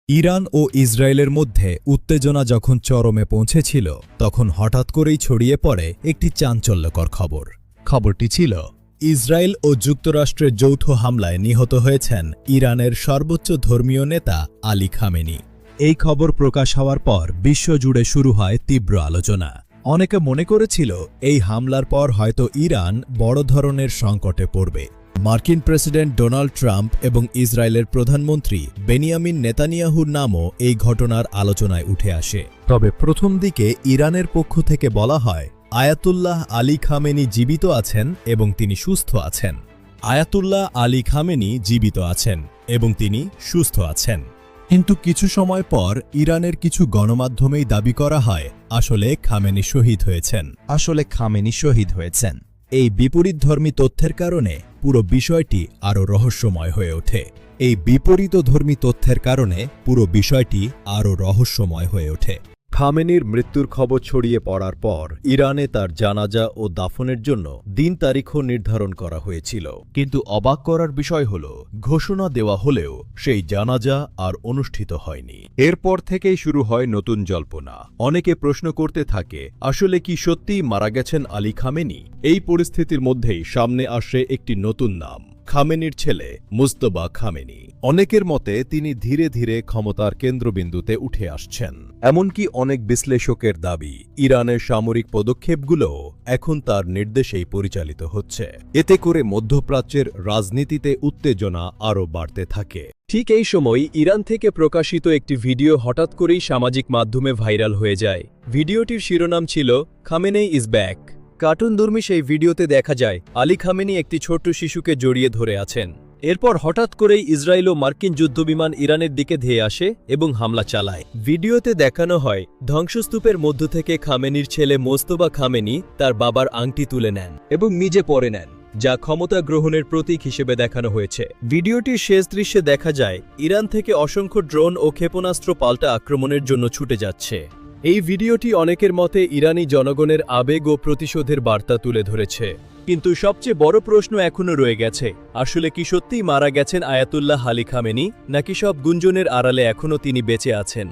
Iran ও ইসরায়েলের মধ্যে উত্তেজনা যখন চরমে পৌঁছেছিল তখন হঠাৎ করেই ছড়িয়ে পড়ে একটি চাঞ্চল্যকর খবর। খবরটি ছিল ইসরায়েল ও যুক্তরাষ্ট্রের যৌথ হামলায় নিহত হয়েছেন ইরানের সর্বোচ্চ ধর্মীয় নেতা আলী খামেনি। এই খবর প্রকাশ হওয়ার পর বিশ্বজুড়ে শুরু হয় তীব্র আলোচনা। অনেকে মনে করেছিল এই হামলার পর হয়তো ইরান বড় ধরনের সংকটে পড়বে। মার্কিন প্রেসিডেন্ট ডোনাল্ড ট্রাম্প এবং ইসরায়েলের প্রধানমন্ত্রী বেনিয়ামিন নেতানিয়াহুর নামও এই ঘটনার আলোচনায় উঠে আসে। তবে প্রথম দিকে ইরানের পক্ষ থেকে বলা হয় আয়াতুল্লাহ আলী খামেনি জীবিত আছেন এবং তিনি সুস্থ আছেন। আয়াতুল্লাহ আলী খামেনি জীবিত আছেন এবং তিনি সুস্থ আছেন। কিন্তু কিছু সময় পর ইরানের কিছু গণমাধ্যমেই দাবি করা হয় আসলে খামেনি শহীদ হয়েছেন। এই বিপরীতধর্মী তথ্যের কারণে পুরো বিষয়টি আরও রহস্যময় হয়ে ওঠে। খামেনির মৃত্যুর খবর ছড়িয়ে পড়ার পর ইরানে তার জানাজা ও দাফনের জন্য দিন তারিখও নির্ধারণ করা হয়েছিল। কিন্তু অবাক করার বিষয় হল, ঘোষণা দেওয়া হলেও সেই জানাজা আর অনুষ্ঠিত হয়নি। এরপর থেকেই শুরু হয় নতুন জল্পনা। অনেকে প্রশ্ন করতে থাকে আসলে কি সত্যিই মারা গেছেন আলী খামেনি? এই পরিস্থিতির মধ্যেই সামনে আসে একটি নতুন নাম, খামেনির ছেলে মুজতবা খামেনি। অনেকের মতে তিনি ধীরে ধীরে ক্ষমতার কেন্দ্রবিন্দুতে উঠে আসছেন। এমনকি অনেক বিশ্লেষকের দাবি ইরানের সামরিক পদক্ষেপগুলো এখন তার নির্দেশেই পরিচালিত হচ্ছে। এতে করে মধ্যপ্রাচ্যের রাজনীতিতে উত্তেজনা আরও বাড়তে থাকে। ঠিক এই সময় ইরান থেকে প্রকাশিত একটি ভিডিও হঠাৎ করেই সামাজিক মাধ্যমে ভাইরাল হয়ে যায়। ভিডিওটির শিরোনাম ছিল খামেনেই ইজ ব্যাক। কার্টুনধর্মী সেই ভিডিওতে দেখা যায় আলী খামেনি একটি ছোট্ট শিশুকে জড়িয়ে ধরে আছেন। এরপর হঠাৎ করেই ইসরায়েল ও মার্কিন যুদ্ধবিমান ইরানের দিকে ধেয়ে আসে এবং হামলা চালায়। ভিডিওতে দেখানো হয় ধ্বংসস্তূপের মধ্য থেকে খামেনির ছেলে মোজতবা খামেনি তার বাবার আংটি তুলে নেন এবং নিজে পরে নেন, যা ক্ষমতা গ্রহণের প্রতীক হিসেবে দেখানো হয়েছে। ভিডিওটির শেষ দৃশ্যে দেখা যায় ইরান থেকে অসংখ্য ড্রোন ও ক্ষেপণাস্ত্র পাল্টা আক্রমণের জন্য ছুটে যাচ্ছে। এই ভিডিওটি অনেকের মতে ইরানি জনগণের আবেগ ও প্রতিশোধের বার্তা তুলে ধরেছে। কিন্তু সবচেয়ে বড় প্রশ্ন এখনও রয়ে গেছে, আসলে কি সত্যিই মারা গেছেন আয়াতুল্লাহ আলী খামেনি, নাকি সব গুঞ্জনের আড়ালে এখনও তিনি বেঁচে আছেন?